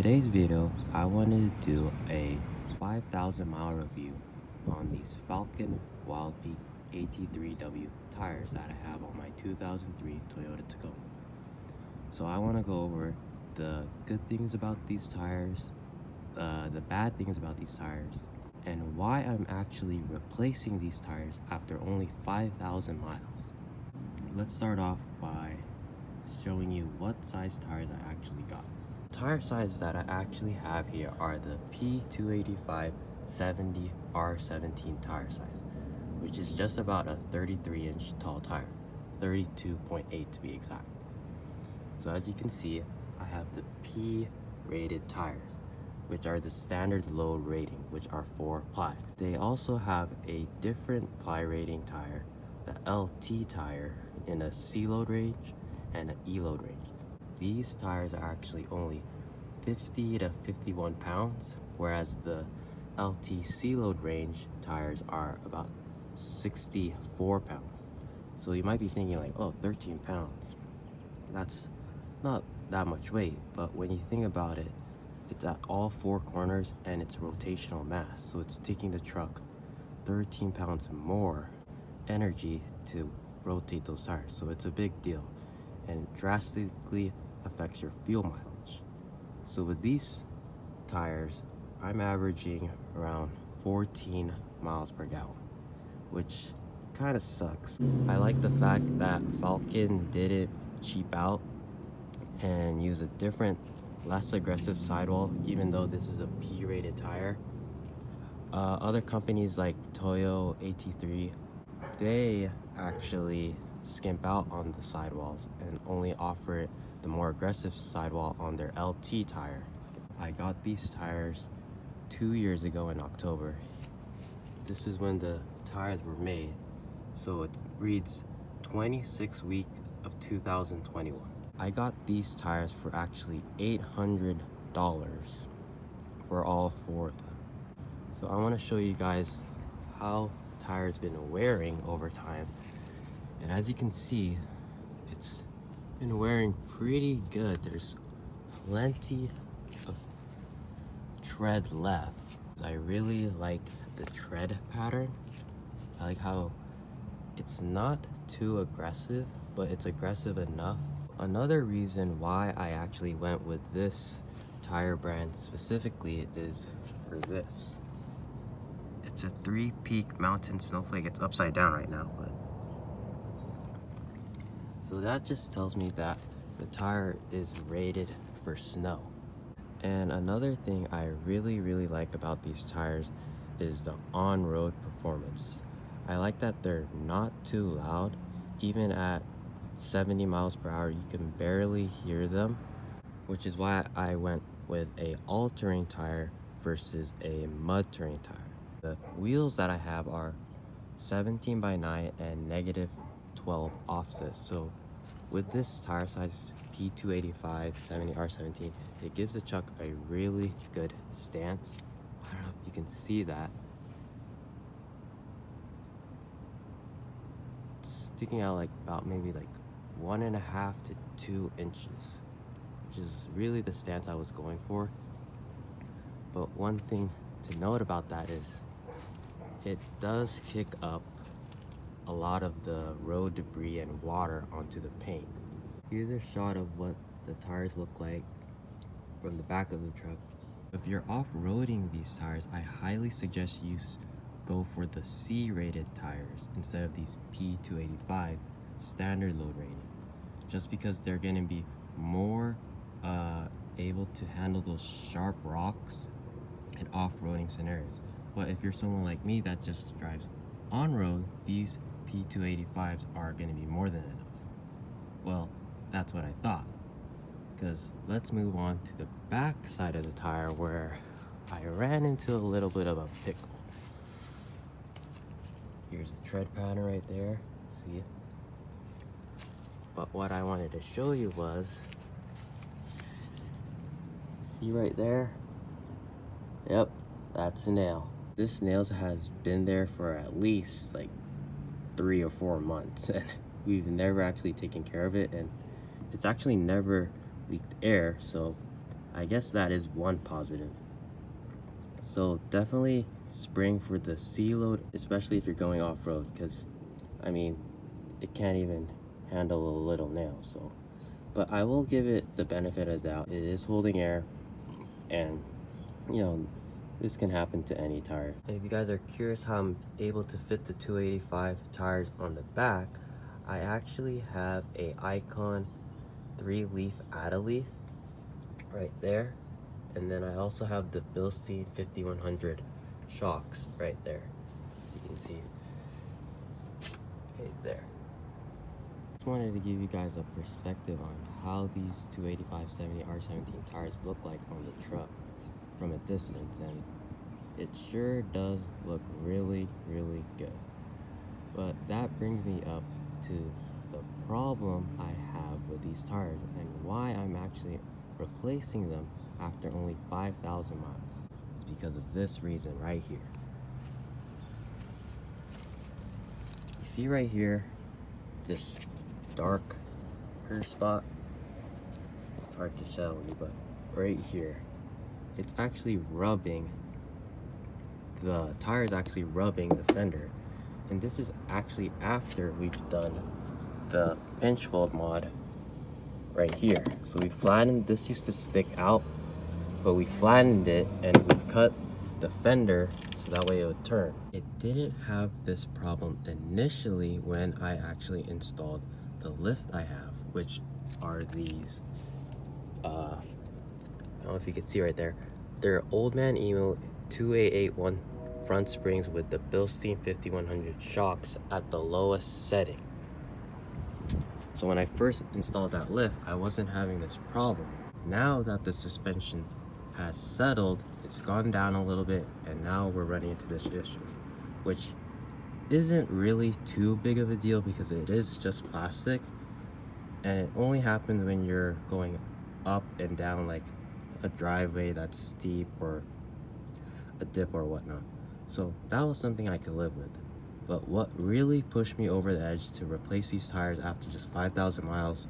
today's video, I wanted to do a 5,000 mile review on these Falken Wildpeak AT3W tires that I have on my 2003 Toyota Tacoma. So I want to go over the good things about these tires, the bad things about these tires, and why I'm actually replacing these tires after only 5,000 miles. Let's start off by showing you what size tires I actually got. Tire size that I actually have here are the P285 70 R17 tire size, which is just about a 33-inch tall tire, 32.8 to be exact. So as you can see, I have the P rated tires, which are the standard load rating, which are 4 ply. They also have a different ply rating tire, the LT tire, in a C load range and an E load range. These tires are actually only 50 to 51 pounds, whereas the LT load range tires are about 64 pounds. So you might be thinking like, oh, 13 pounds. That's not that much weight, but when you think about it, it's at all 4 corners and it's rotational mass. So it's taking the truck 13 pounds more energy to rotate those tires. So it's a big deal and drastically affects your fuel mileage. So with these tires, I'm averaging around 14 miles per gallon, which kind of sucks. I like the fact that Falken didn't cheap out and use a different, less aggressive sidewall, even though this is a P-rated tire. Other companies like Toyo AT3, they actually skimp out on the sidewalls and only offer the more aggressive sidewall on their LT tire. I got these tires 2 years ago in October. This is when the tires were made, so it reads 26 week of 2021. I got these tires for actually $800 for all 4 of them. So I want to show you guys how the tire's been wearing over time. And as you can see, it's been wearing pretty good. There's plenty of tread left. I really like the tread pattern. I like how it's not too aggressive, but it's aggressive enough. Another reason why I actually went with this tire brand specifically is for this. It's a 3-peak mountain snowflake. It's upside down right now, but so that just tells me that the tire is rated for snow. And another thing I really like about these tires is the on-road performance. I like that they're not too loud. Even at 70 miles per hour, you can barely hear them, which is why I went with a all-terrain tire versus a mud terrain tire. The wheels that I have are 17 by 9 and negative 12 offset. So with this tire size P285 70 R17, it gives the truck a really good stance. I don't know if you can see that. It's sticking out like about maybe like 1.5 to 2 inches, which is really the stance I was going for. But one thing to note about that is it does kick up a lot of the road debris and water onto the paint. Here's a shot of what the tires look like from the back of the truck. If you're off-roading these tires, I highly suggest you go for the C-rated tires instead of these P285 standard load rating, just because they're going to be more able to handle those sharp rocks in off-roading scenarios. But if you're someone like me that just drives on-road, these P285s are going to be more than enough. Well, that's what I thought. Because let's move on to the back side of the tire where I ran into a little bit of a pickle. Here's the tread pattern right there. See it? But what I wanted to show you was, see right there? Yep, that's a nail. This nail has been there for at least like 3 or 4 months, and we've never actually taken care of it, and it's actually never leaked air, so I guess that is one positive. So definitely spring for the C load, especially if you're going off-road, because I mean it can't even handle a little nail. So, but I will give it the benefit of the doubt. It is holding air, and you know, this can happen to any tire. And if you guys are curious how I'm able to fit the 285 tires on the back, I actually have a Icon 3-leaf add-a-leaf right there, and then I also have the Bilstein 5100 shocks right there. You can see right there. Just wanted to give you guys a perspective on how these 285/70 R17 tires look like on the truck from a distance, and it sure does look really good. But that brings me up to the problem I have with these tires and why I'm actually replacing them after only 5,000 miles. It's because of this reason right here. You see right here, this dark spot? It's hard to show you, but right here, it's actually rubbing, the tire is actually rubbing the fender. And this is actually after we've done the pinch weld mod right here. So we flattened, this used to stick out, but we flattened it and we cut the fender so that way it would turn. It didn't have this problem initially when I actually installed the lift I have, which are these, I don't know if you can see right there, they're Old Man Emo 2881 front springs with the Bilstein 5100 shocks at the lowest setting. So when I first installed that lift, I wasn't having this problem. Now that the suspension has settled, it's gone down a little bit, and now we're running into this issue, which isn't really too big of a deal because it is just plastic, and it only happens when you're going up and down like a driveway that's steep or a dip or whatnot. So that was something I could live with. But what really pushed me over the edge to replace these tires after just 5,000 miles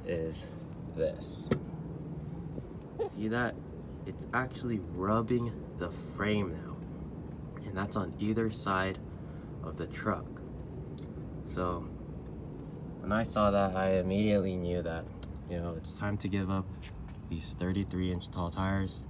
is this. See that? It's actually rubbing the frame now. And that's on either side of the truck. So when I saw that, I immediately knew that, you know, it's time to give up these 33-inch tall tires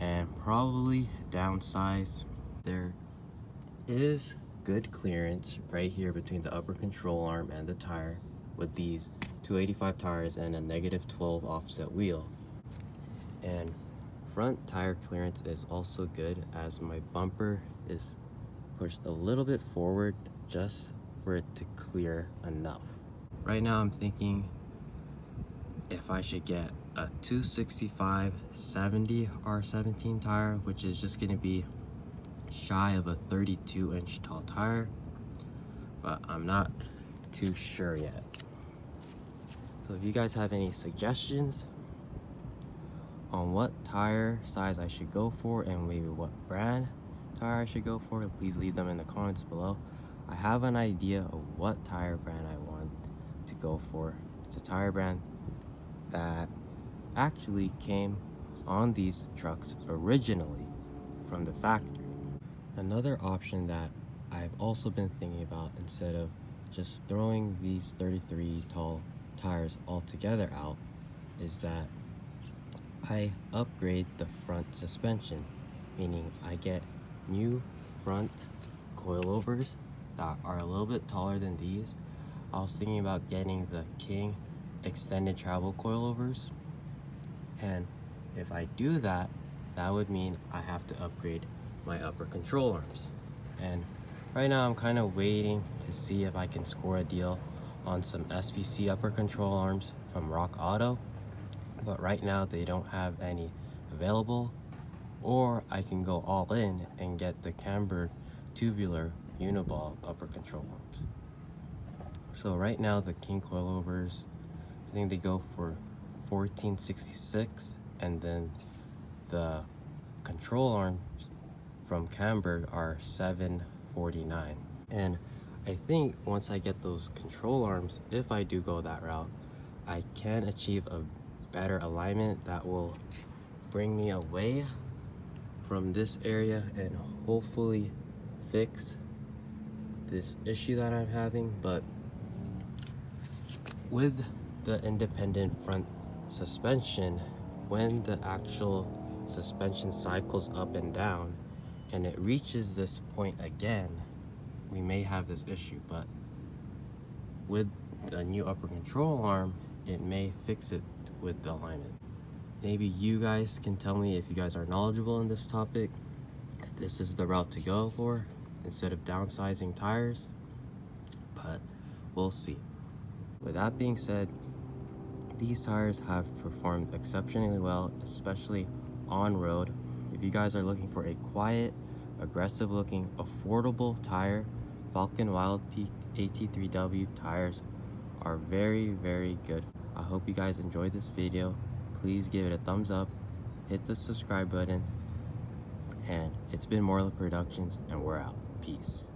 and probably downsize. There is good clearance right here between the upper control arm and the tire with these 285 tires and a -12 offset wheel. And front tire clearance is also good as my bumper is pushed a little bit forward just for it to clear enough. Right now I'm thinking if I should get a 265/70 R17 tire, which is just gonna be shy of a 32-inch tall tire, but I'm not too sure yet. So if you guys have any suggestions on what tire size I should go for and maybe what brand tire I should go for, please leave them in the comments below. I have an idea of what tire brand I want to go for. It's a tire brand that actually came on these trucks originally from the factory. Another option that I've also been thinking about, instead of just throwing these 33 tall tires altogether out, is that I upgrade the front suspension, meaning I get new front coilovers that are a little bit taller than these. I was thinking about getting the King extended travel coilovers, and if I do that, that would mean I have to upgrade my upper control arms. And right now I'm kind of waiting to see if I can score a deal on some SPC upper control arms from Rock Auto, but right now they don't have any available, or I can go all in and get the cambered tubular uniball upper control arms. So right now the King coilovers, I think they go for $14.66, and then the control arms from Camberg are $7.49. And I think once I get those control arms, if I do go that route, I can achieve a better alignment that will bring me away from this area and hopefully fix this issue that I'm having. But with the independent front suspension, when the actual suspension cycles up and down and it reaches this point again, we may have this issue. But with the new upper control arm, it may fix it with the alignment. Maybe you guys can tell me, if you guys are knowledgeable in this topic, if this is the route to go for instead of downsizing tires, but we'll see. With that being said, these tires have performed exceptionally well, especially on road. If you guys are looking for a quiet, aggressive looking, affordable tire, Falken Wildpeak AT3W tires are very, very good. I hope you guys enjoyed this video. Please give it a thumbs up, hit the subscribe button, and it's been Morla Productions, and we're out. Peace.